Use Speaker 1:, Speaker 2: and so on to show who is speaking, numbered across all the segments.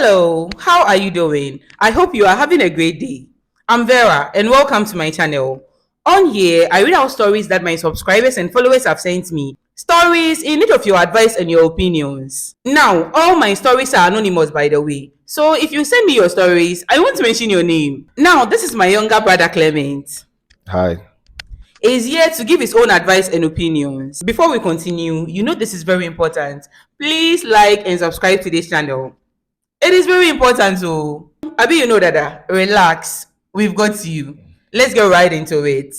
Speaker 1: Hello, how are you doing? I hope you are having a great day. I'm Vera and welcome to my channel. On here, I read out stories that my subscribers and followers have sent me. Stories in need of your advice and your opinions. Now, all my stories are anonymous, by the way. So if you send me your stories, I won't mention your name. Now, this is my younger brother Clement.
Speaker 2: Hi.
Speaker 1: Is here to give his own advice and opinions. Before we continue, you know this is very important. Please like and subscribe to this channel. It is very important, so Abi, you know, Dada, relax. We've got you. Let's get right into it.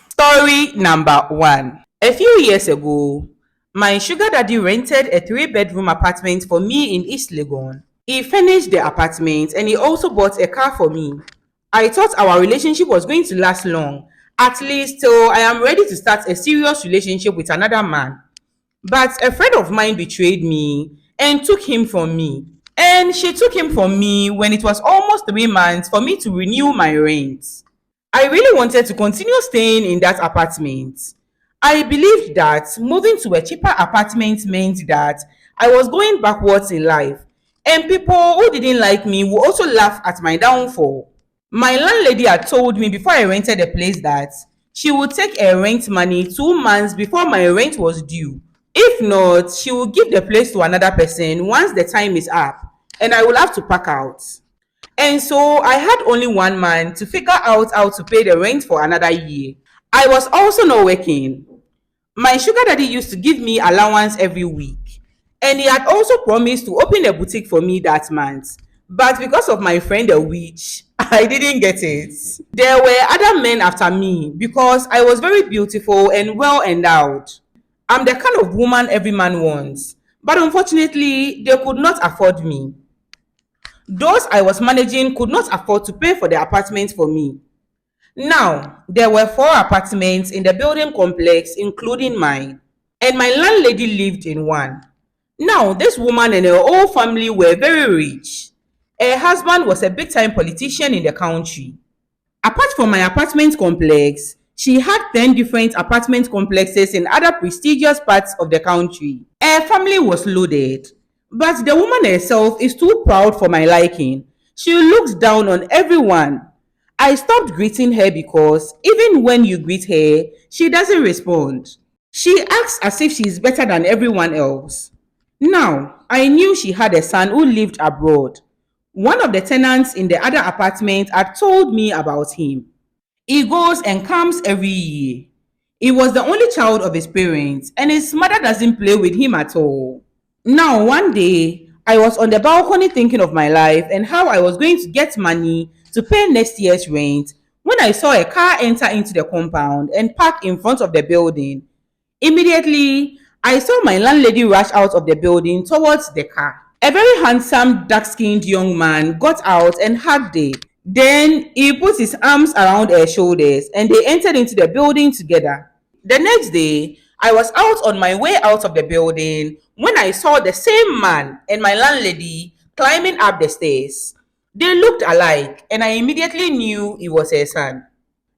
Speaker 1: Story number one. A few years ago, my sugar daddy rented a 3-bedroom apartment for me in East Legon. He furnished the apartment and he also bought a car for me. I thought our relationship was going to last long, at least till I am ready to start a serious relationship with another man. But a friend of mine betrayed me and took him from me. And she took him from me when it was almost 3 months for me to renew my rent. I really wanted to continue staying in that apartment. I believed that moving to a cheaper apartment meant that I was going backwards in life, and people who didn't like me would also laugh at my downfall. My landlady had told me before I rented the place that she would take a rent money 2 months before my rent was due. If not, she will give the place to another person once the time is up, and I will have to pack out. And so I had only 1 month to figure out how to pay the rent for another year. I was also not working. My sugar daddy used to give me allowance every week, and he had also promised to open a boutique for me that month. But because of my friend the witch, I didn't get it. There were other men after me because I was very beautiful and well endowed. I'm the kind of woman every man wants, but unfortunately, they could not afford me. Those I was managing could not afford to pay for the apartment for me. Now, there were 4 apartments in the building complex, including mine, and my landlady lived in one. Now, this woman and her whole family were very rich. Her husband was a big-time politician in the country. Apart from my apartment complex, she had 10 different apartment complexes in other prestigious parts of the country. Her family was loaded, but the woman herself is too proud for my liking. She looks down on everyone. I stopped greeting her because even when you greet her, she doesn't respond. She acts as if she is better than everyone else. Now, I knew she had a son who lived abroad. One of the tenants in the other apartment had told me about him. He goes and comes every year. He was the only child of his parents, and his mother doesn't play with him at all. Now, one day, I was on the balcony thinking of my life and how I was going to get money to pay next year's rent when I saw a car enter into the compound and park in front of the building. Immediately, I saw my landlady rush out of the building towards the car. A very handsome, dark-skinned young man got out and hugged her. Then he put his arms around her shoulders and they entered into the building together. The next day, I was out on my way out of the building when I saw the same man and my landlady climbing up the stairs. They looked alike and I immediately knew he was her son.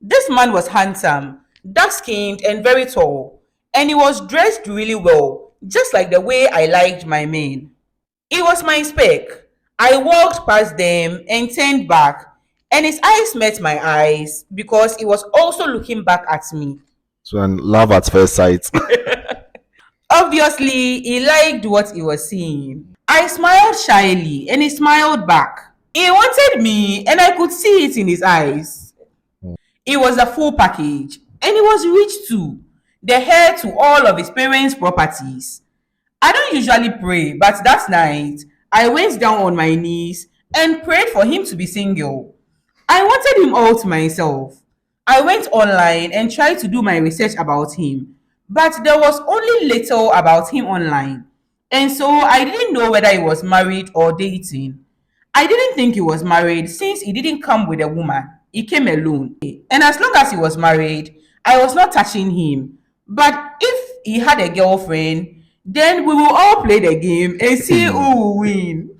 Speaker 1: This man was handsome, dark-skinned and very tall, and he was dressed really well, just like the way I liked my men. He was my spec. I walked past them and turned back, and his eyes met my eyes because he was also looking back at me.
Speaker 2: So, and love at first sight.
Speaker 1: Obviously, he liked what he was seeing. I smiled shyly, and he smiled back. He wanted me, and I could see it in his eyes. He was a full package, and he was rich too, the heir to all of his parents' properties. I don't usually pray, but that night, I went down on my knees and prayed for him to be single. I wanted him all to myself. I went online and tried to do my research about him, but there was only little about him online, and so I didn't know whether he was married or dating. I didn't think he was married since he didn't come with a woman. He came alone. And as long as he was married, I was not touching him. But if he had a girlfriend, then we will all play the game and see who will win.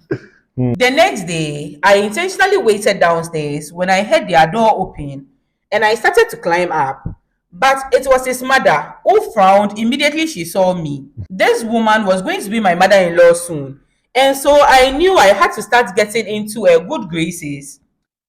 Speaker 1: The next day, I intentionally waited downstairs when I heard their door open and I started to climb up. But it was his mother who frowned immediately she saw me. This woman was going to be my mother-in-law soon. And so I knew I had to start getting into her good graces.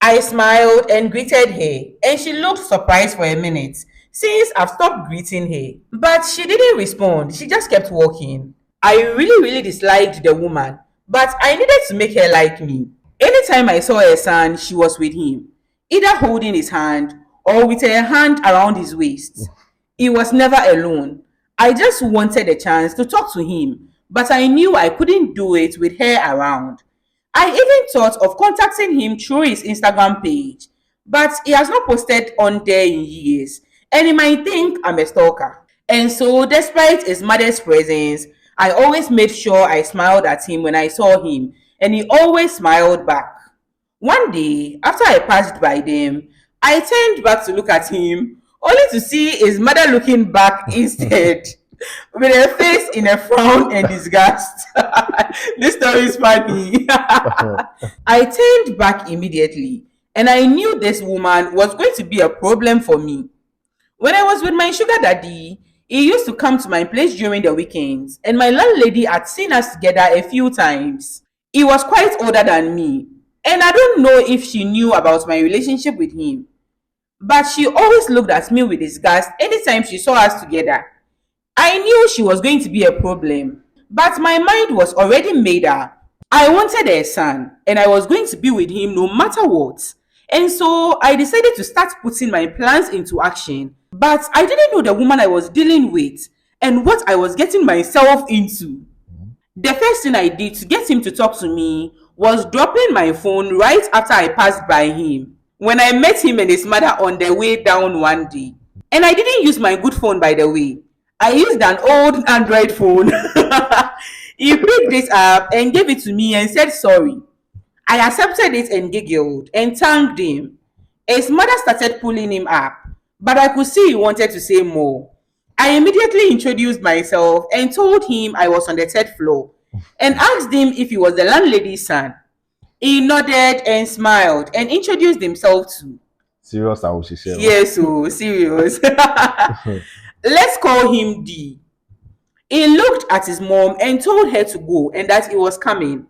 Speaker 1: I smiled and greeted her, and she looked surprised for a minute since I've stopped greeting her. But she didn't respond, she just kept walking. I really disliked the woman, but I needed to make her like me. Anytime I saw her son, she was with him, either holding his hand or with her hand around his waist. He was never alone. I just wanted a chance to talk to him, but I knew I couldn't do it with her around. I even thought of contacting him through his Instagram page, but he has not posted on there in years, and he might think I'm a stalker. And so, despite his mother's presence, I always made sure I smiled at him when I saw him, and he always smiled back. One day, after I passed by them, I turned back to look at him, only to see his mother looking back instead, with her face in a frown and disgust. This story is funny. I turned back immediately, and I knew this woman was going to be a problem for me. When I was with my sugar daddy, he used to come to my place during the weekends, and my landlady had seen us together a few times. He was quite older than me, and I don't know if she knew about my relationship with him, but she always looked at me with disgust anytime she saw us together. I knew she was going to be a problem, but my mind was already made up. I wanted a son, and I was going to be with him no matter what. And so I decided to start putting my plans into action. But I didn't know the woman I was dealing with and what I was getting myself into. The first thing I did to get him to talk to me was dropping my phone right after I passed by him, when I met him and his mother on their way down one day. And I didn't use my good phone, by the way. I used an old Android phone. He picked this up and gave it to me and said sorry. I accepted it and giggled and thanked him. His mother started pulling him up, but I could see he wanted to say more. I immediately introduced myself and told him I was on the third floor and asked him if he was the landlady's son. He nodded and smiled and introduced himself too.
Speaker 2: Serious and Oshishero.
Speaker 1: Yes, oh, serious. Let's call him D. He looked at his mom and told her to go and that he was coming.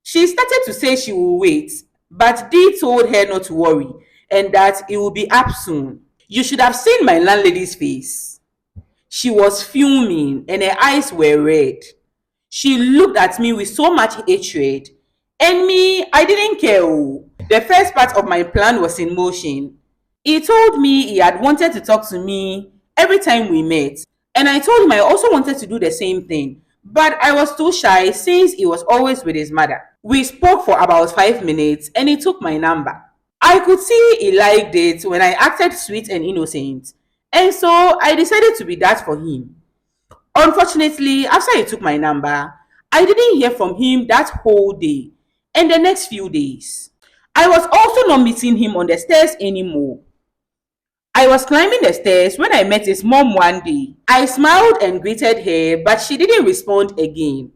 Speaker 1: She started to say she will wait, but Dee told her not to worry and that he will be up soon. You should have seen my landlady's face. She was fuming and her eyes were red. She looked at me with so much hatred. And me, I didn't care. Oh. The first part of my plan was in motion. He told me he had wanted to talk to me every time we met. And I told him I also wanted to do the same thing. But I was too shy since he was always with his mother. We spoke for about 5 minutes and he took my number. I could see he liked it when I acted sweet and innocent. And so I decided to be that for him. Unfortunately, after he took my number, I didn't hear from him that whole day and the next few days. I was also not meeting him on the stairs anymore. I was climbing the stairs when I met his mom one day. I smiled and greeted her, but she didn't respond again.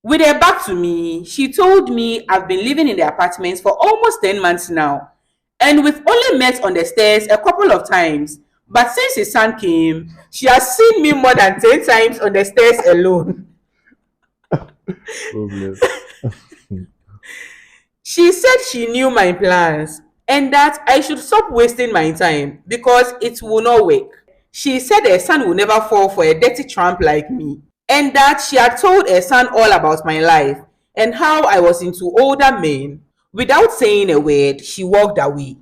Speaker 1: With her back to me, she told me I've been living in the apartment for almost 10 months now, and we've only met on the stairs a couple of times. But since his son came, she has seen me more than 10 times on the stairs alone.
Speaker 2: Problem.
Speaker 1: She said she knew my plans and that I should stop wasting my time because it will not work. She said her son will never fall for a dirty tramp like me, and that she had told her son all about my life and how I was into older men. Without saying a word, she walked away.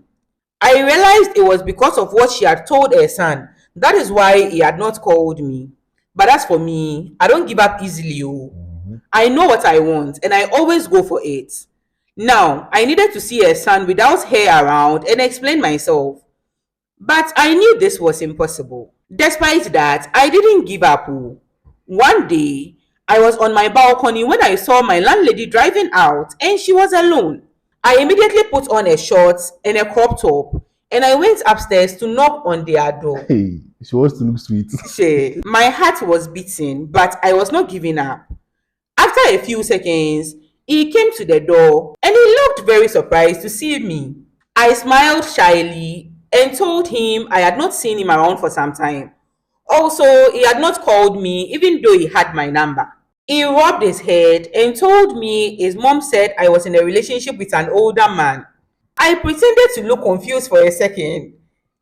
Speaker 1: I realized it was because of what she had told her son. That is why he had not called me. But as for me, I don't give up easily. Oh. I know what I want and I always go for it. Now, I needed to see her son without her around and explain myself. But I knew this was impossible. Despite that, I didn't give up. Oh. One day, I was on my balcony when I saw my landlady driving out and she was alone. I immediately put on a shorts and a crop top and I went upstairs to knock on their door.
Speaker 2: Hey, she wants to look sweet.
Speaker 1: My heart was beating, but I was not giving up. After a few seconds, he came to the door and he looked very surprised to see me. I smiled shyly and told him I had not seen him around for some time. Also, he had not called me even though he had my number. He rubbed his head and told me his mom said I was in a relationship with an older man. I pretended to look confused for a second.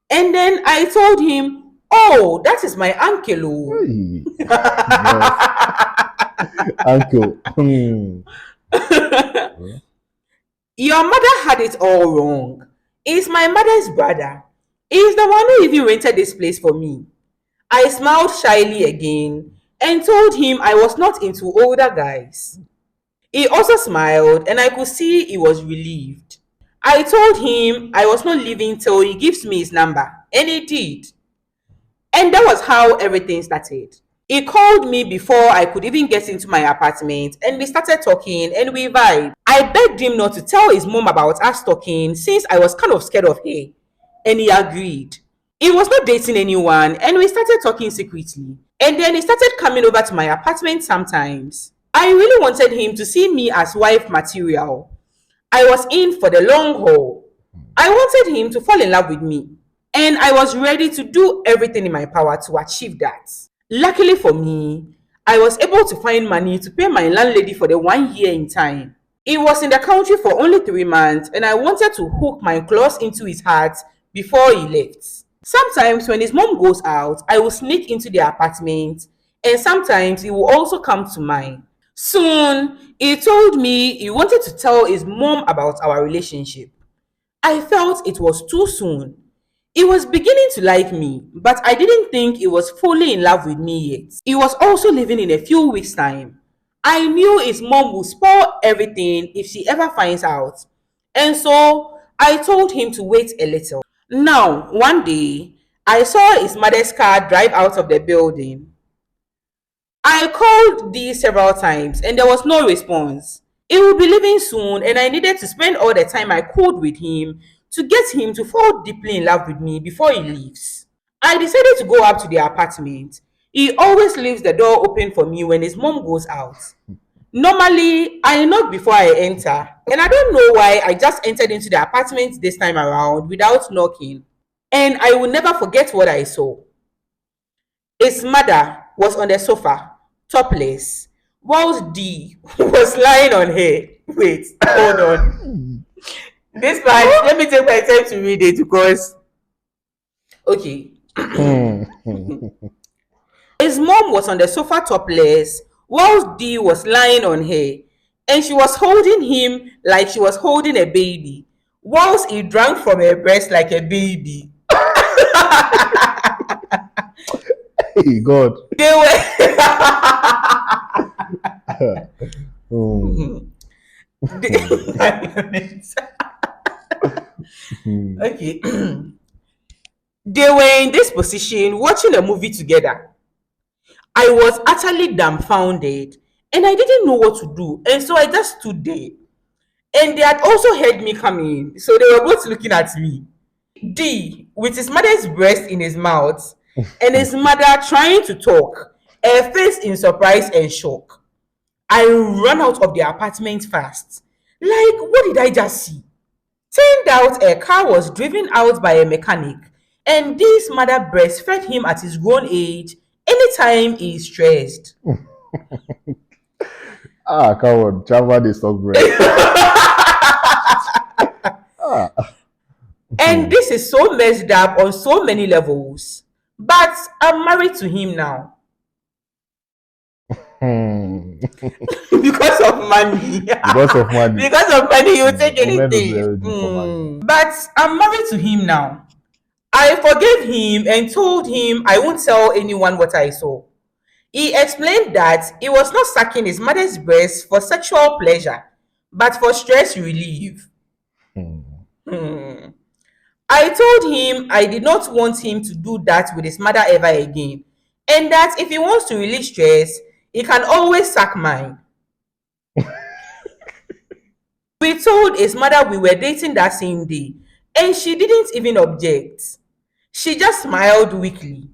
Speaker 1: And then I told him, "Oh, that is my uncle."
Speaker 2: Hey, God, uncle. Well,
Speaker 1: Your mother had it all wrong. He's my mother's brother. He's the one who even rented this place for me. I smiled shyly again and told him I was not into older guys. He also smiled and I could see he was relieved. I told him I was not leaving till he gives me his number, and he did. And that was how everything started. He called me before I could even get into my apartment, and we started talking and we vibed. I begged him not to tell his mom about us talking since I was kind of scared of her, and he agreed. He was not dating anyone, and we started talking secretly. And then he started coming over to my apartment sometimes. I really wanted him to see me as wife material. I was in for the long haul. I wanted him to fall in love with me, and I was ready to do everything in my power to achieve that. Luckily for me, I was able to find money to pay my landlady for the 1 year in time. He was in the country for only 3 months, and I wanted to hook my claws into his heart before he left. Sometimes, when his mom goes out, I will sneak into their apartment, and sometimes he will also come to mine. Soon, he told me he wanted to tell his mom about our relationship. I felt it was too soon. He was beginning to like me, but I didn't think he was fully in love with me yet. He was also leaving in a few weeks' time. I knew his mom would spoil everything if she ever finds out. And so I told him to wait a little. Now, one day, I saw his mother's car drive out of the building. I called D several times and there was no response. He will be leaving soon and I needed to spend all the time I could with him to get him to fall deeply in love with me before he leaves. I decided to go up to the apartment. He always leaves the door open for me when his mom goes out. Normally, I knock before I enter, and I don't know why I just entered into the apartment this time around without knocking. And I will never forget what I saw. His mother was on the sofa, topless, whilst D was lying on her. Wait, hold on. This part, let me take my time to read it because, okay. His mom was on the sofa topless, whilst D was lying on her, and she was holding him like she was holding a baby, whilst he drank from her breast like a baby.
Speaker 2: hey, God.
Speaker 1: They were.
Speaker 2: Hmm.
Speaker 1: Okay. They were in this position watching a movie together. I was utterly dumbfounded and I didn't know what to do. And so I just stood there. And they had also heard me coming. So they were both looking at me. D, with his mother's breast in his mouth, and his mother trying to talk, her face in surprise and shock. I ran out of the apartment fast. Like, what did I just see? Turned out a car was driven out by a mechanic, and this mother breastfed him at his grown age anytime he is stressed.
Speaker 2: Ah, come on. Java, they stock breast. Ah.
Speaker 1: And this is so messed up on so many levels. But I'm married to him now.
Speaker 2: Hmm.
Speaker 1: Because of money.
Speaker 2: Because of money.
Speaker 1: Because of money, you take
Speaker 2: Women do
Speaker 1: anything.
Speaker 2: everything for money.
Speaker 1: But I'm married to him now. I forgave him and told him I won't tell anyone what I saw. He explained that he was not sucking his mother's breast for sexual pleasure, but for stress relief.
Speaker 2: Hmm.
Speaker 1: Hmm. I told him I did not want him to do that with his mother ever again, and that if he wants to release stress, he can always suck mine. We told his mother we were dating that same day, and she didn't even object. She just smiled weakly.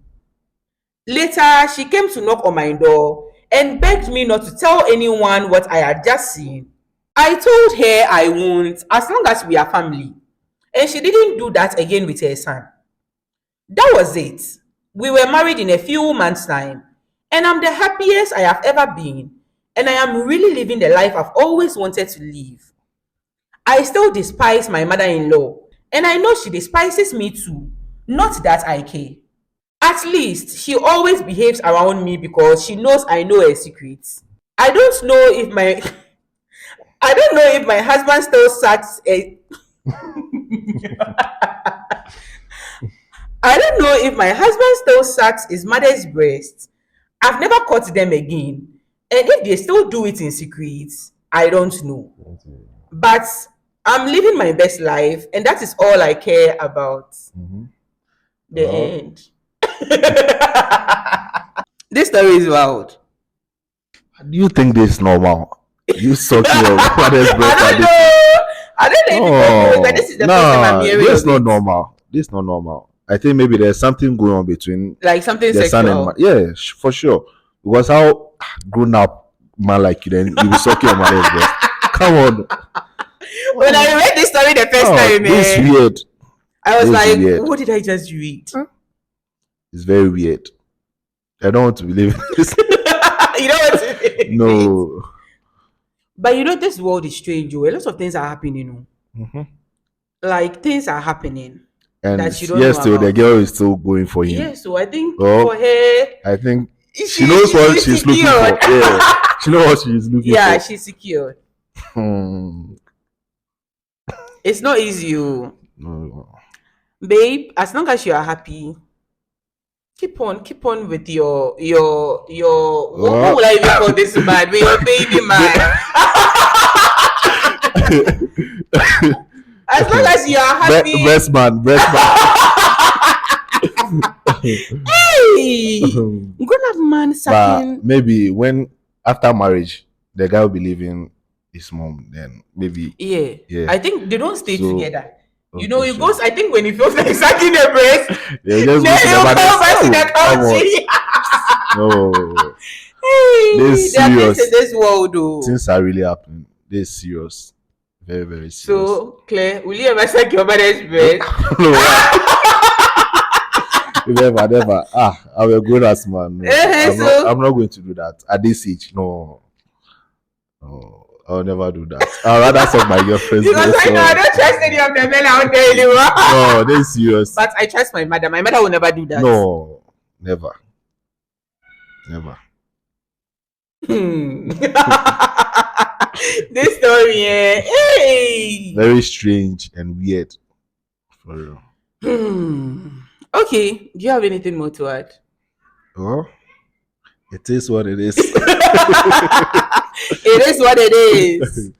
Speaker 1: Later, she came to knock on my door and begged me not to tell anyone what I had just seen. I told her I won't as long as we are family, and she didn't do that again with her son. That was it. We were married in a few months' time, and I'm the happiest I have ever been. and I am really living the life I've always wanted to live. I still despise my mother in law, and I know she despises me too. Not that I care. At least she always behaves around me because she knows I know her secrets. I don't know if my I don't know if my husband still sucks a I don't know if my husband still sucks his mother's breast. I've never caught them again. And if they still do it in secret, I don't know. But I'm living my best life, and that is all I care about.
Speaker 2: Mm-hmm.
Speaker 1: The
Speaker 2: Well,
Speaker 1: end. This story is wild.
Speaker 2: do you think this is normal? You sucking your mother's breast
Speaker 1: I
Speaker 2: like
Speaker 1: don't
Speaker 2: this?
Speaker 1: know. I don't know if you can do it, but
Speaker 2: Oh,
Speaker 1: this is the first time I'm hearing
Speaker 2: this
Speaker 1: of
Speaker 2: not
Speaker 1: it.
Speaker 2: normal. This not normal. I think maybe there's something going on between
Speaker 1: Like something
Speaker 2: the son and
Speaker 1: sexual.
Speaker 2: yeah, for sure. Because how grown up man like you then you be sucking your mother's breast? Come on.
Speaker 1: When I read this story the first
Speaker 2: Oh,
Speaker 1: time,
Speaker 2: this is weird.
Speaker 1: I was
Speaker 2: This is
Speaker 1: like,
Speaker 2: weird.
Speaker 1: what did I just read?
Speaker 2: It's very weird. I don't want to believe this.
Speaker 1: You know what?
Speaker 2: No.
Speaker 1: But you know, this world is strange. Oh. A lot of things are happening. You know,
Speaker 2: Mhm.
Speaker 1: like things are happening
Speaker 2: And
Speaker 1: that you don't
Speaker 2: yes,
Speaker 1: know
Speaker 2: still the
Speaker 1: about.
Speaker 2: girl is still going for him.
Speaker 1: Yes, so I think
Speaker 2: Well,
Speaker 1: for her,
Speaker 2: I think
Speaker 1: she
Speaker 2: she knows what
Speaker 1: she's
Speaker 2: she's looking
Speaker 1: secured.
Speaker 2: for. Yeah, she knows what she's looking
Speaker 1: Yeah,
Speaker 2: for.
Speaker 1: she's secured.
Speaker 2: Hmm.
Speaker 1: It's not easy, oh.
Speaker 2: No.
Speaker 1: Babe. As long as you are happy, keep on with your what
Speaker 2: Well,
Speaker 1: will I even call this man? With your baby man. As long as you are happy.
Speaker 2: breast man, breast
Speaker 1: Hey,
Speaker 2: man.
Speaker 1: grown up man
Speaker 2: But
Speaker 1: sucking.
Speaker 2: maybe when after marriage, the guy will be leaving his mom. Then maybe
Speaker 1: Yeah,
Speaker 2: yeah.
Speaker 1: I think they don't stay
Speaker 2: So
Speaker 1: together. You know,
Speaker 2: okay,
Speaker 1: he
Speaker 2: sure.
Speaker 1: goes. I think when he feels like sucking the breast,
Speaker 2: Yeah, just go
Speaker 1: then
Speaker 2: to the
Speaker 1: he'll
Speaker 2: mother's.
Speaker 1: come back to the
Speaker 2: Come on.
Speaker 1: country.
Speaker 2: No,
Speaker 1: Hey,
Speaker 2: this
Speaker 1: there are things
Speaker 2: serious.
Speaker 1: in this world, though.
Speaker 2: Things are really happening. This serious. Very, very serious.
Speaker 1: So, Claire, will you ever suck your mother's breast?
Speaker 2: No, never, never. I'm a grown ass man. No,
Speaker 1: So,
Speaker 2: I'm not going to do that at this age. No, no, I'll never do that. I'd rather suck my girlfriend's
Speaker 1: because
Speaker 2: breast.
Speaker 1: I know I don't trust any of the men out there anymore.
Speaker 2: No, this is serious.
Speaker 1: But I trust my mother. My mother will never do that.
Speaker 2: No, never, never.
Speaker 1: This story, eh? Hey.
Speaker 2: Very strange and weird. For real.
Speaker 1: Okay. Do you have anything more to add?
Speaker 2: Well, it is what it is.
Speaker 1: It is what it is.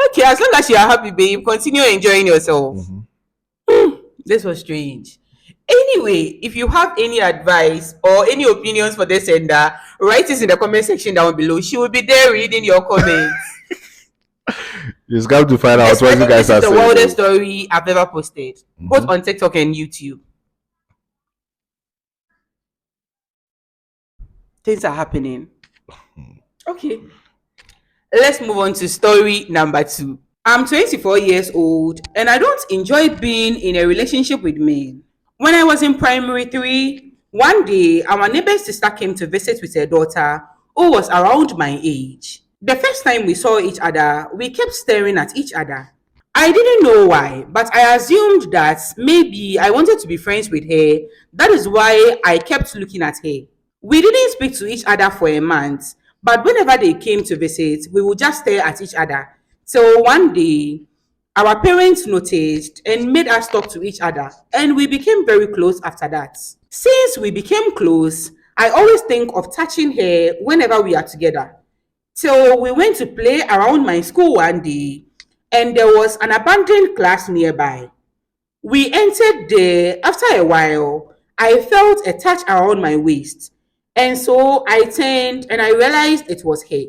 Speaker 1: Okay, as long as you are happy, babe, continue enjoying yourself. This was strange. Anyway, if you have any advice or any opinions for this sender, write it in the comment section down below. She will be there reading your comments.
Speaker 2: Just got to find out
Speaker 1: This,
Speaker 2: what
Speaker 1: I
Speaker 2: you
Speaker 1: think
Speaker 2: guys
Speaker 1: this
Speaker 2: are
Speaker 1: is the
Speaker 2: saying.
Speaker 1: wildest story I've ever posted, both on TikTok and YouTube. Things are happening. Okay. Let's move on to story number 2. I'm 24 years old and I don't enjoy being in a relationship with men. When I was in primary 3, one day our neighbor's sister came to visit with her daughter who was around my age. The first time we saw each other, we kept staring at each other. I didn't know why, but I assumed that maybe I wanted to be friends with her. That is why I kept looking at her. We didn't speak to each other for a month, but whenever they came to visit, we would just stare at each other. Till one day, our parents noticed and made us talk to each other, and we became very close after that. Since we became close, I always think of touching her whenever we are together. Till we went to play around my school one day, and there was an abandoned class nearby. We entered there. After a while, I felt a touch around my waist, and so I turned and I realized it was her.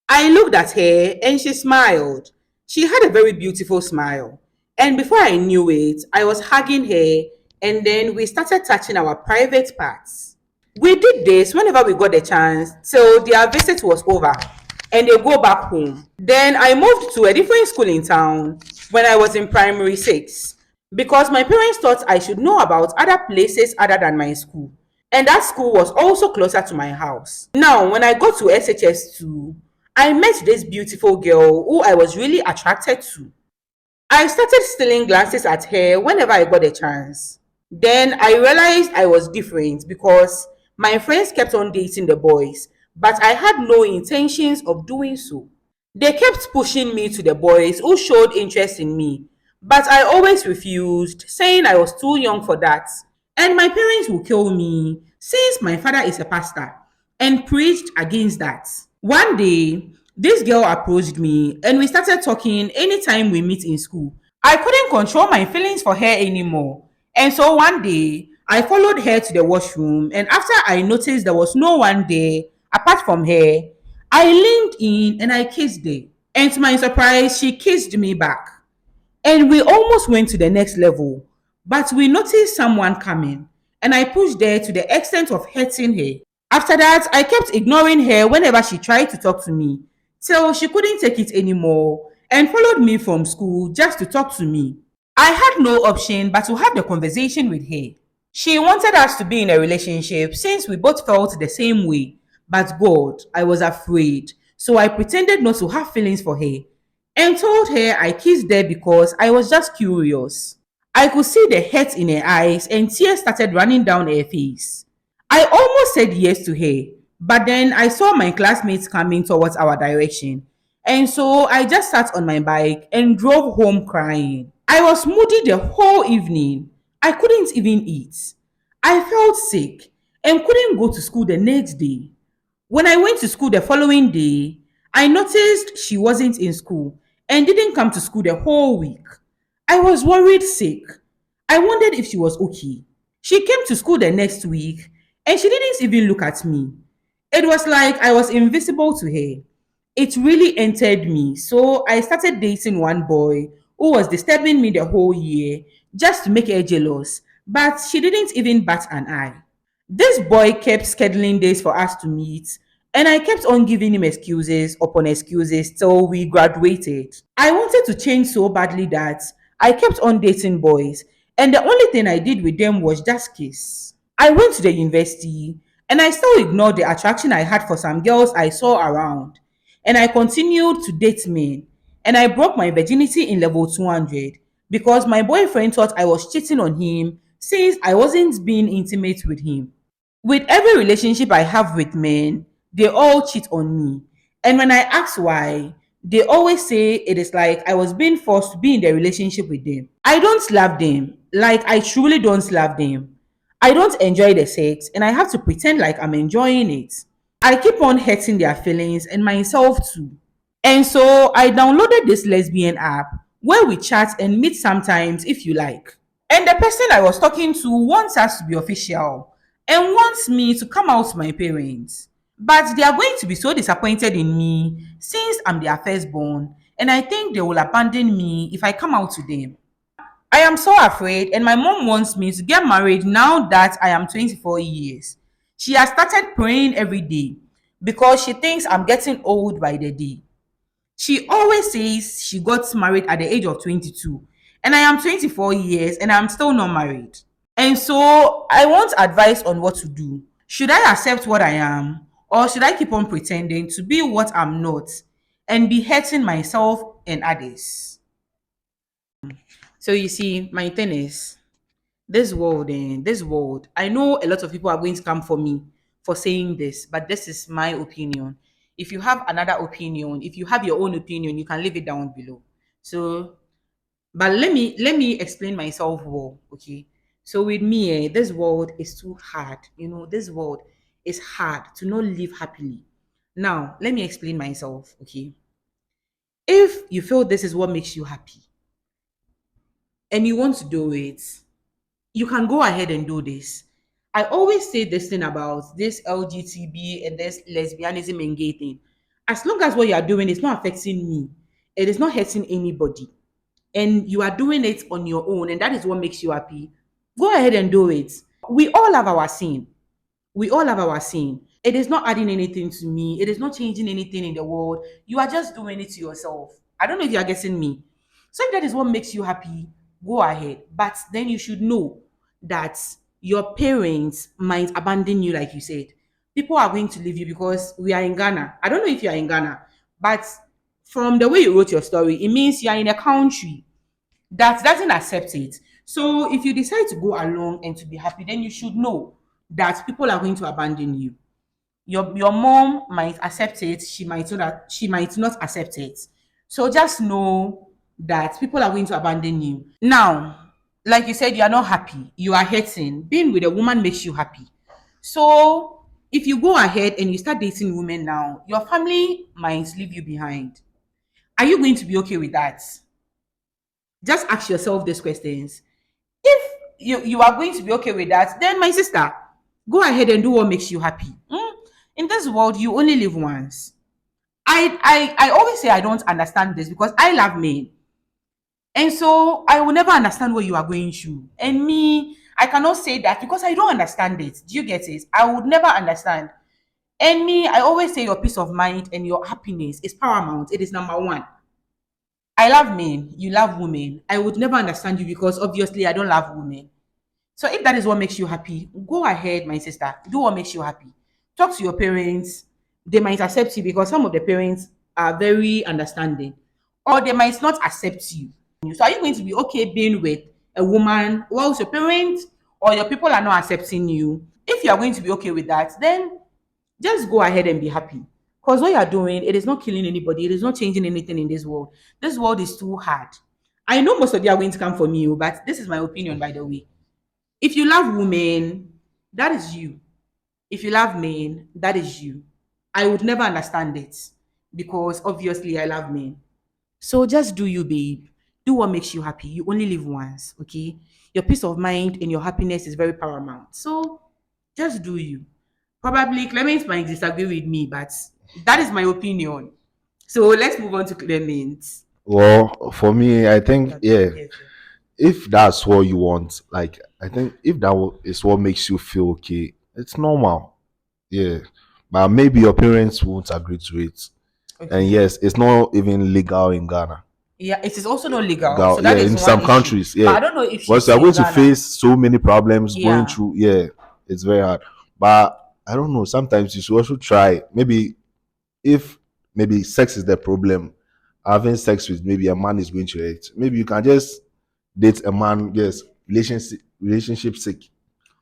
Speaker 1: I looked at her and she smiled. She had a very beautiful smile. And before I knew it, I was hugging her and then we started touching our private parts. We did this whenever we got the chance till their visit was over and they go back home. Then I moved to a different school in town when I was in primary 6 because my parents thought I should know about other places other than my school. And that school was also closer to my house. Now, when I got to SHS2, I met this beautiful girl who I was really attracted to. I started stealing glances at her whenever I got a chance. Then I realized I was different because my friends kept on dating the boys, but I had no intentions of doing so. They kept pushing me to the boys who showed interest in me, but I always refused, saying I was too young for that. And my parents will kill me since my father is a pastor and preached against that. One day, this girl approached me and we started talking anytime we meet in school. I couldn't control my feelings for her anymore. And so one day, I followed her to the washroom, and after I noticed there was no one there apart from her, I leaned in and I kissed her. And to my surprise, she kissed me back. And we almost went to the next level, but we noticed someone coming, and I pushed her to the extent of hurting her. After that, I kept ignoring her whenever she tried to talk to me, till she couldn't take it anymore and followed me from school just to talk to me. I had no option but to have the conversation with her. She wanted us to be in a relationship since we both felt the same way, but God, I was afraid, so I pretended not to have feelings for her and told her I kissed her because I was just curious. I could see the hurt in her eyes and tears started running down her face. I almost said yes to her, but then I saw my classmates coming towards our direction. And so I just sat on my bike and drove home crying. I was moody the whole evening. I couldn't even eat. I felt sick and couldn't go to school the next day. When I went to school the following day, I noticed she wasn't in school and didn't come to school the whole week. I was worried sick. I wondered if she was okay. She came to school the next week and she didn't even look at me. It was like I was invisible to her. It really entered me, so I started dating one boy who was disturbing me the whole year just to make her jealous, but she didn't even bat an eye. This boy kept scheduling days for us to meet, and I kept on giving him excuses upon excuses till we graduated. I wanted to change so badly that I kept on dating boys, and the only thing I did with them was just kiss. I went to the university, and I still ignored the attraction I had for some girls I saw around, and I continued to date men, and I broke my virginity in level 200 because my boyfriend thought I was cheating on him since I wasn't being intimate with him. With every relationship I have with men, they all cheat on me. And when I ask why, they always say it is like I was being forced to be in the relationship with them. I don't love them. Like, I truly don't love them. I don't enjoy the sex, and I have to pretend like I'm enjoying it. I keep on hurting their feelings and myself too. And so I downloaded this lesbian app where we chat and meet sometimes if you like. And the person I was talking to wants us to be official and wants me to come out to my parents. But they are going to be so disappointed in me since I'm their firstborn, and I think they will abandon me if I come out to them. I am so afraid, and my mom wants me to get married now that I am 24 years. She has started praying every day because she thinks I'm getting old by the day. She always says she got married at the age of 22, and I am 24 years and I'm still not married. And so I want advice on what to do. Should I accept what I am, or should I keep on pretending to be what I'm not and be hurting myself and others? So you see, my thing is, this world, I know a lot of people are going to come for me for saying this, but this is my opinion. If you have another opinion, if you have your own opinion, you can leave it down below. So, but let me explain myself well, okay? So with me, this world is too hard. This world is hard to not live happily. Now, let me explain myself, okay? If you feel this is what makes you happy and you want to do it, you can go ahead and do this. I always say this thing about this LGTB and this lesbianism and gay thing. As long as what you are doing is not affecting me, it is not hurting anybody, and you are doing it on your own, and that is what makes you happy, go ahead and do it. We all have our sin. We all have our sin. It is not adding anything to me. It is not changing anything in the world. You are just doing it to yourself. I don't know if you are getting me. So if that is what makes you happy, go ahead. But then you should know that your parents might abandon you, like you said. People are going to leave you because we are in Ghana. I don't know if you are in Ghana, But from the way you wrote your story, it means you are in a country that doesn't accept it. So if you decide to go along and to be happy, then you should know that people are going to abandon you. Your mom might accept it, she might not accept it. So just know that people are going to abandon you. Now, like you said, you are not happy, you are hurting. Being with a woman makes you happy. So if you go ahead and you start dating women now, your family might leave you behind. Are you going to be okay with that? Just ask yourself these questions. If you are going to be okay with that, then my sister, go ahead and do what makes you happy. In this world, you only live once. I always say I don't understand this because I love men. And so I will never understand what you are going through. And me, I cannot say that because I don't understand it. Do you get it? I would never understand. And me, I always say your peace of mind and your happiness is paramount. It is number one. I love men, you love women. I would never understand you because obviously I don't love women. So if that is what makes you happy, go ahead, my sister. Do what makes you happy. Talk to your parents. They might accept you because some of the parents are very understanding, or they might not accept you. So are you going to be okay being with a woman whilst your parents or your people are not accepting you? If you are going to be okay with that, then just go ahead and be happy. Because what you are doing, it is not killing anybody, it is not changing anything in this world. This world is too hard. I know most of you are going to come for me, but this is my opinion, by the way. If you love women, that is you. If you love men, that is you. I would never understand it because obviously I love men. So just do you, babe. Do what makes you happy. You only live once, okay? Your peace of mind and your happiness is very paramount. So just do you. Probably Clement might disagree with me, but that is my opinion. So let's move on to Clement.
Speaker 2: Well, for me, I think,
Speaker 1: Yes,
Speaker 2: yeah,
Speaker 1: yes.
Speaker 2: if that's what you want, like, I think if is what makes you feel okay, it's normal. Yeah. But maybe your parents won't agree to it. And
Speaker 1: Okay.
Speaker 2: yes, it's not even legal in Ghana.
Speaker 1: Yeah, it is also not legal. So
Speaker 2: Gal,
Speaker 1: that
Speaker 2: yeah,
Speaker 1: is
Speaker 2: in
Speaker 1: one
Speaker 2: some
Speaker 1: issue.
Speaker 2: countries,
Speaker 1: But
Speaker 2: yeah.
Speaker 1: I don't know if
Speaker 2: Once
Speaker 1: she's
Speaker 2: you're
Speaker 1: in
Speaker 2: going to
Speaker 1: Ghana.
Speaker 2: face so many problems going
Speaker 1: Yeah.
Speaker 2: through, yeah, it's very hard. But I don't know, sometimes you should also try. Maybe if maybe sex is the problem, having sex with maybe a man is going to hurt. Maybe you can just date a man, yes, relationship sake.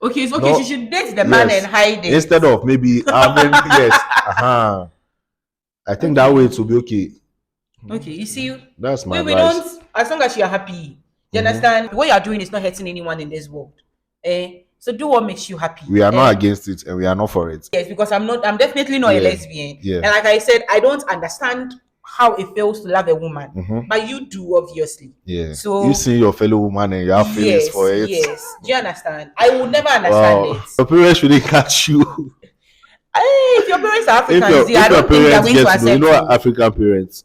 Speaker 1: Okay, so okay, she
Speaker 2: No,
Speaker 1: should date the man and
Speaker 2: yes.
Speaker 1: hide it.
Speaker 2: Instead of maybe having yes, uh-huh. I think that way
Speaker 1: Okay.
Speaker 2: it will be okay.
Speaker 1: Okay, you see,
Speaker 2: That's my
Speaker 1: we
Speaker 2: advice.
Speaker 1: don't, as long as you are happy, you
Speaker 2: Mhm.
Speaker 1: understand? What you are doing is not hurting anyone in this world. So do what makes you happy.
Speaker 2: We are not against it and we are not for it.
Speaker 1: Yes, because I'm definitely not a
Speaker 2: Yeah,
Speaker 1: lesbian.
Speaker 2: yeah.
Speaker 1: And like I said, I don't understand how it feels to love a woman.
Speaker 2: Mhm.
Speaker 1: But you do, obviously.
Speaker 2: Yeah. You
Speaker 1: So
Speaker 2: see your fellow woman and you have feelings
Speaker 1: yes,
Speaker 2: for it.
Speaker 1: yes. Do you understand? I would never understand
Speaker 2: Wow.
Speaker 1: it.
Speaker 2: Your parents shouldn't catch you.
Speaker 1: If your parents are
Speaker 2: if
Speaker 1: Africans,
Speaker 2: your
Speaker 1: I
Speaker 2: if your
Speaker 1: don't think they are
Speaker 2: parents
Speaker 1: going to
Speaker 2: get to know, you
Speaker 1: accept
Speaker 2: know what
Speaker 1: you.
Speaker 2: African parents,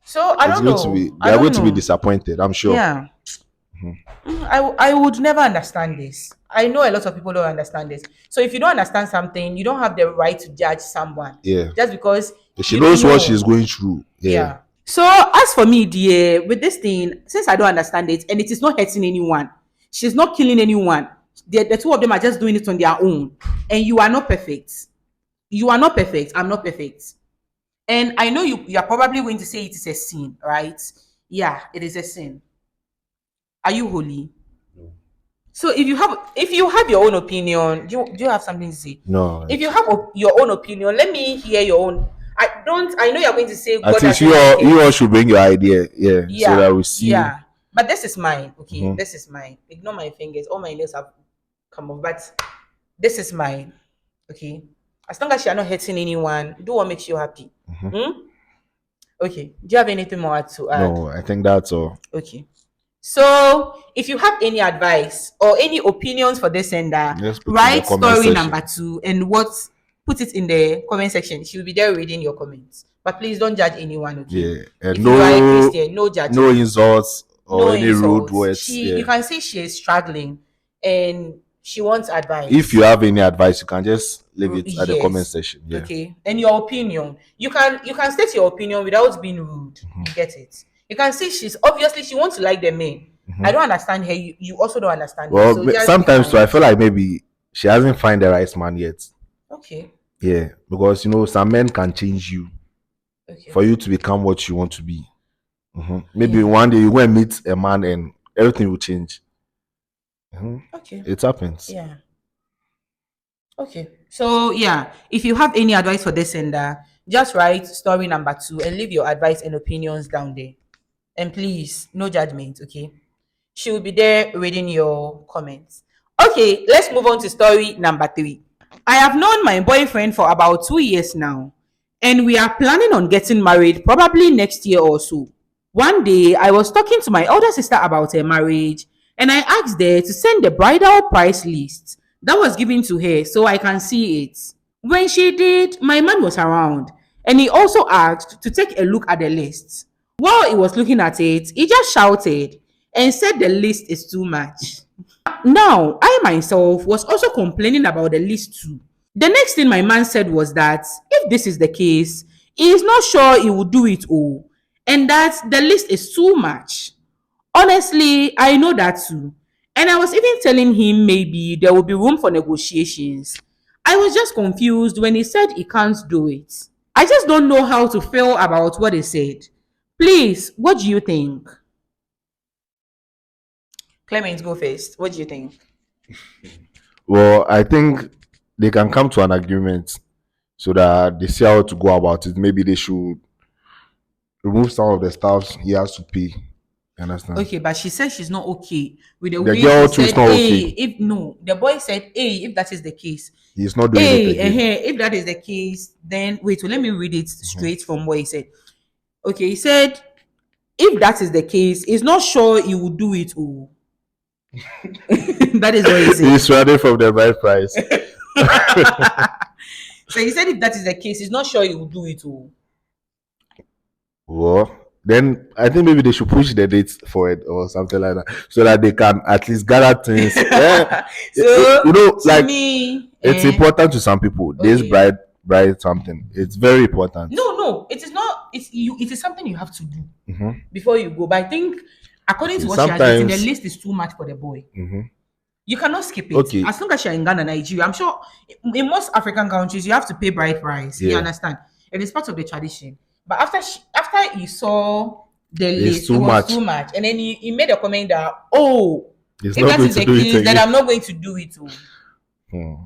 Speaker 1: So I
Speaker 2: it's
Speaker 1: don't
Speaker 2: going to be
Speaker 1: know.
Speaker 2: they
Speaker 1: I
Speaker 2: are
Speaker 1: don't
Speaker 2: going to be
Speaker 1: know.
Speaker 2: disappointed, I'm sure.
Speaker 1: Yeah. I would never understand this. I know a lot of people don't understand this. So if you don't understand something, you don't have the right to judge someone
Speaker 2: Yeah.
Speaker 1: just because
Speaker 2: She
Speaker 1: you don't
Speaker 2: knows what she's
Speaker 1: know.
Speaker 2: going through. Yeah.
Speaker 1: Yeah. So as for me, dear, with this thing, since I don't understand it and it is not hurting anyone, she's not killing anyone. The two of them are just doing it on their own. And you are not perfect. You are not perfect. I'm not perfect. And I know you are probably going to say it is a sin, right? Yeah, it is a sin. Are you holy? So if you have your own opinion, do you have something to say?
Speaker 2: No,
Speaker 1: If you have your own opinion, let me hear your own. I know you're going to say God
Speaker 2: at least
Speaker 1: doesn't like
Speaker 2: you
Speaker 1: it.
Speaker 2: all should bring your idea, yeah, so
Speaker 1: Yeah,
Speaker 2: that we see.
Speaker 1: yeah. But this is mine, okay?
Speaker 2: Mhm.
Speaker 1: This is mine. Ignore my fingers. All my nails have come off, but this is mine. Okay. As long as you're not hurting anyone, do what makes you happy. Hmm? Okay. Do you have anything more to add?
Speaker 2: No, I think that's all.
Speaker 1: Okay. So, if you have any advice or any opinions for this sender,
Speaker 2: Let's put in the
Speaker 1: write
Speaker 2: comment
Speaker 1: story
Speaker 2: section.
Speaker 1: number 2 and put it in the comment section. She will be there reading your comments. But please don't judge anyone, okay?
Speaker 2: Yeah, and
Speaker 1: If you are a
Speaker 2: no,
Speaker 1: Christian, no
Speaker 2: no
Speaker 1: judging,
Speaker 2: insults
Speaker 1: no
Speaker 2: or any rude
Speaker 1: insults.
Speaker 2: words.
Speaker 1: You
Speaker 2: Yeah.
Speaker 1: can see she is struggling and she wants
Speaker 2: If
Speaker 1: advice.
Speaker 2: you have any advice, you can just leave it at the comment
Speaker 1: Yes.
Speaker 2: section. Yeah.
Speaker 1: Okay. And your opinion. You can state your opinion without being rude. You get it. You can see she wants to like the men. I don't understand her. You also don't understand her.
Speaker 2: Well,
Speaker 1: So just be
Speaker 2: sometimes too,
Speaker 1: kind.
Speaker 2: I feel like maybe she hasn't found the right man yet.
Speaker 1: Okay.
Speaker 2: Yeah, because some men can change you.
Speaker 1: Okay.
Speaker 2: for you to become what you want to be. Maybe
Speaker 1: Yeah.
Speaker 2: one day you go and meet a man and everything will change.
Speaker 1: Okay.
Speaker 2: It happens.
Speaker 1: Yeah. Okay. So yeah, if you have any advice for this sender, just write story number 2 and leave your advice and opinions down there. And please, no judgment, okay? She will be there reading your comments. Okay, let's move on to story number 3. I have known my boyfriend for about 2 years now, and we are planning on getting married probably next year or so. One day, I was talking to my older sister about her marriage, and I asked her to send the bridal price list that was given to her so I can see it. When she did, my man was around, and he also asked to take a look at the list. While he was looking at it, he just shouted and said the list is too much. Now, I myself was also complaining about the list too. The next thing my man said was that if this is the case, he is not sure he will do it all, and that the list is too much. Honestly, I know that too. And I was even telling him maybe there will be room for negotiations. I was just confused when he said he can't do it. I just don't know how to feel about what he said. Please, what do you think? Clement, go first. What do you think?
Speaker 2: Well, I think they can come to an agreement so that they see how to go about it. Maybe they should remove some of the stuff he has to pay. You understand?
Speaker 1: Okay, but she said she's not okay with the
Speaker 2: The
Speaker 1: way he
Speaker 2: girl too is
Speaker 1: said,
Speaker 2: not
Speaker 1: hey,
Speaker 2: okay.
Speaker 1: if no, the boy said, hey, if that is the case,
Speaker 2: He's not doing it
Speaker 1: hey,
Speaker 2: again.
Speaker 1: if that is the case, then wait, so let me read it straight from what he said. Okay, he said, if that is the case, he's not sure he will do it. Oh, that is what he said.
Speaker 2: He's running from the bride price.
Speaker 1: So he said, if that is the case, he's not sure he will do it. Oh.
Speaker 2: Well, then I think maybe they should push the dates forward or something like that, so that they can at least gather things.
Speaker 1: So,
Speaker 2: You know,
Speaker 1: to
Speaker 2: like
Speaker 1: me,
Speaker 2: it's important to some people. This
Speaker 1: okay.
Speaker 2: bride something. It's very important.
Speaker 1: No, it is not. It's you. It is something you have to do before you go. But I think, according to
Speaker 2: Okay,
Speaker 1: what she has written, the
Speaker 2: sometimes.
Speaker 1: list is too much for the boy. You cannot skip it.
Speaker 2: Okay.
Speaker 1: As long as you're in Ghana, Nigeria, I'm sure in most African countries you have to pay bride price. You
Speaker 2: Yeah.
Speaker 1: understand? It is part of the tradition. But after he saw the list,
Speaker 2: too
Speaker 1: it was
Speaker 2: much.
Speaker 1: too much, and then he made a comment that, oh,
Speaker 2: He's
Speaker 1: if
Speaker 2: not
Speaker 1: that
Speaker 2: going
Speaker 1: is
Speaker 2: to
Speaker 1: the
Speaker 2: do it
Speaker 1: case, then
Speaker 2: again.
Speaker 1: I'm not going to do it. Oh.
Speaker 2: Hmm.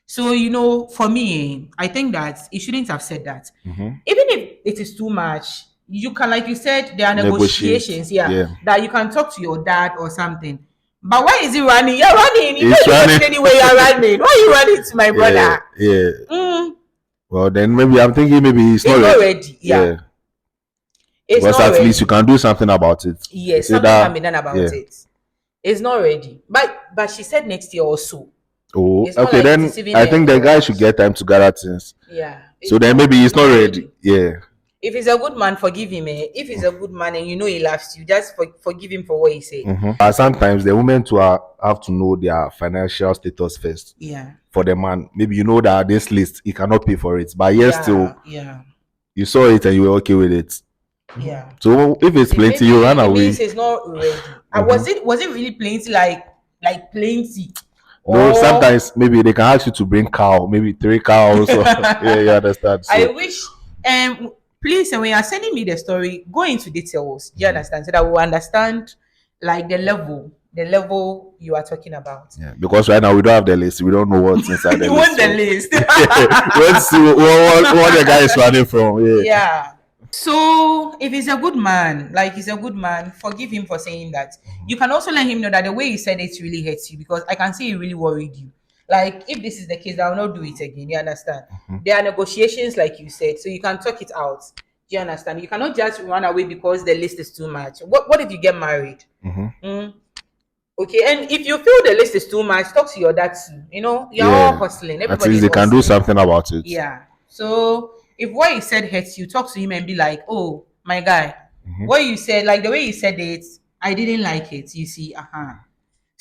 Speaker 1: So, for me, I think that he shouldn't have said that. Even if it is too much, you can, like you said, there are
Speaker 2: Negotiate.
Speaker 1: negotiations,
Speaker 2: Yeah.
Speaker 1: that you can talk to your dad or something. But why is he running? You're running. You
Speaker 2: He's
Speaker 1: know you're
Speaker 2: running.
Speaker 1: getting anywhere you're running. Why are you running to my brother?
Speaker 2: Yeah.
Speaker 1: Mm,
Speaker 2: Well, then maybe I'm thinking maybe he's
Speaker 1: it's
Speaker 2: not
Speaker 1: not
Speaker 2: ready.
Speaker 1: ready. Yeah. It's
Speaker 2: Because
Speaker 1: not
Speaker 2: at least you
Speaker 1: ready.
Speaker 2: can do something about it.
Speaker 1: Yes,
Speaker 2: Say
Speaker 1: something can
Speaker 2: that.
Speaker 1: be done about
Speaker 2: Yeah.
Speaker 1: it. It's not ready. But she said next year or so.
Speaker 2: Oh,
Speaker 1: It's not
Speaker 2: okay.
Speaker 1: like it
Speaker 2: Then
Speaker 1: is even
Speaker 2: I think the guy should
Speaker 1: rush.
Speaker 2: get time to gather things.
Speaker 1: Yeah.
Speaker 2: So then maybe he's not ready. Yeah.
Speaker 1: If he's a good man, forgive him. If he's a good man and you know he loves you, just forgive him for what he said.
Speaker 2: But sometimes the women too have to know their financial status first.
Speaker 1: Yeah.
Speaker 2: For the man, maybe you know that this list he cannot pay for it, but yes, still
Speaker 1: Yeah.
Speaker 2: you saw it and you were okay with it.
Speaker 1: Yeah.
Speaker 2: So if it's plenty, you run
Speaker 1: Maybe it
Speaker 2: away.
Speaker 1: means it's not ready. Was it really plenty, like plenty?
Speaker 2: No,
Speaker 1: Or
Speaker 2: sometimes maybe they can ask you to bring cow, maybe 3 cows. Or, yeah, you understand.
Speaker 1: I
Speaker 2: So
Speaker 1: wish please, and when you're sending me the story, go into details. Do you understand? So that we'll understand like the level you are talking about.
Speaker 2: yeah, because right now we don't have the list, we don't know what's inside the
Speaker 1: You
Speaker 2: list.
Speaker 1: want the list.
Speaker 2: Let's see what the guy is running from. Yeah.
Speaker 1: Yeah. So if he's a good man, like he's a good man, forgive him for saying that. You can also let him know that the way he said it really hurts you because I can see it really worried you. Like if this is the case, I will not do it again. You understand? There are negotiations, like you said, so you can talk it out. Do you understand? You cannot just run away because the list is too much. What if you get married? Mm. Okay, and if you feel the list is too much, talk to your dad too. You're all hustling.
Speaker 2: At
Speaker 1: Everybody
Speaker 2: least
Speaker 1: is
Speaker 2: they can do
Speaker 1: hustling.
Speaker 2: something about it.
Speaker 1: Yeah. So if what he said hurts you, talk to him and be like, "Oh, my guy, what you said, like the way you said it, I didn't like it." You see, So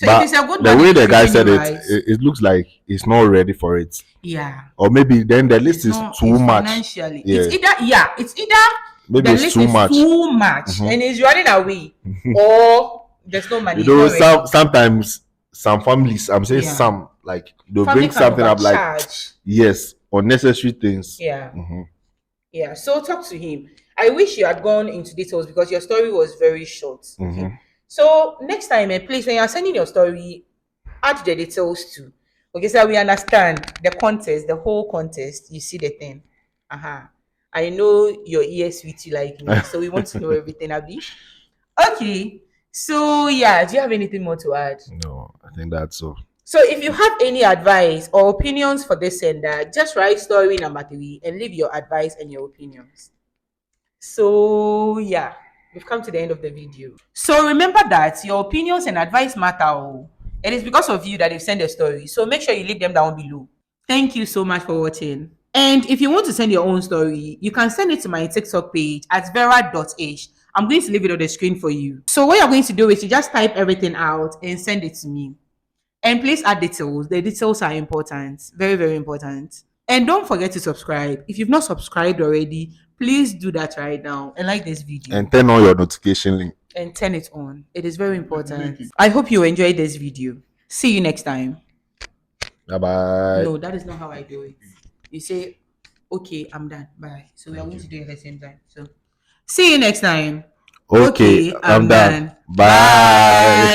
Speaker 1: if
Speaker 2: But
Speaker 1: it's a good
Speaker 2: the
Speaker 1: man,
Speaker 2: way
Speaker 1: and he's
Speaker 2: the guy
Speaker 1: treating
Speaker 2: said
Speaker 1: you
Speaker 2: it,
Speaker 1: right,
Speaker 2: it looks like he's not ready for it.
Speaker 1: yeah,
Speaker 2: Or maybe then the list is too
Speaker 1: it's
Speaker 2: much.
Speaker 1: financially.
Speaker 2: Yeah.
Speaker 1: It's either
Speaker 2: Maybe
Speaker 1: the
Speaker 2: it's
Speaker 1: list
Speaker 2: too
Speaker 1: is
Speaker 2: much.
Speaker 1: too much and he's running away, or there's no money.
Speaker 2: You know,
Speaker 1: He's not ready.
Speaker 2: sometimes some families, I'm saying
Speaker 1: Yeah.
Speaker 2: some, like they'll
Speaker 1: Family
Speaker 2: bring
Speaker 1: can
Speaker 2: something up like
Speaker 1: overcharge.
Speaker 2: yes, unnecessary things.
Speaker 1: Yeah. Yeah, so talk to him. I wish you had gone into details because your story was very short. Okay. So next time, please, when you're sending your story, add the details too. Okay, so we understand the contest, the whole contest. You see the thing. Uh-huh. I know your ears with you like me, so we want to know everything, Abby. Okay. So yeah, do you have anything more to add?
Speaker 2: No, I think that's all.
Speaker 1: So if you have any advice or opinions for this sender, just write story number 3 and leave your advice and your opinions. So yeah, we've come to the end of the video. So remember that your opinions and advice matter. Oh. It is because of you that they've sent a story. So make sure you leave them down below. Thank you so much for watching. And if you want to send your own story, you can send it to my TikTok page at vera.h. I'm going to leave it on the screen for you. So what you're going to do is you just type everything out and send it to me. And please add details. The details are important. Very, very important. And don't forget to subscribe. If you've not subscribed already, please do that right now and like this video.
Speaker 2: And turn on your notification link.
Speaker 1: And turn it on. It is very important. I hope you enjoyed this video. See you next time.
Speaker 2: Bye bye.
Speaker 1: No, that is not how I do it. You say, okay, I'm done. Bye. So we are going to do it at the same time. So see you next time.
Speaker 2: Okay, I'm done. Bye.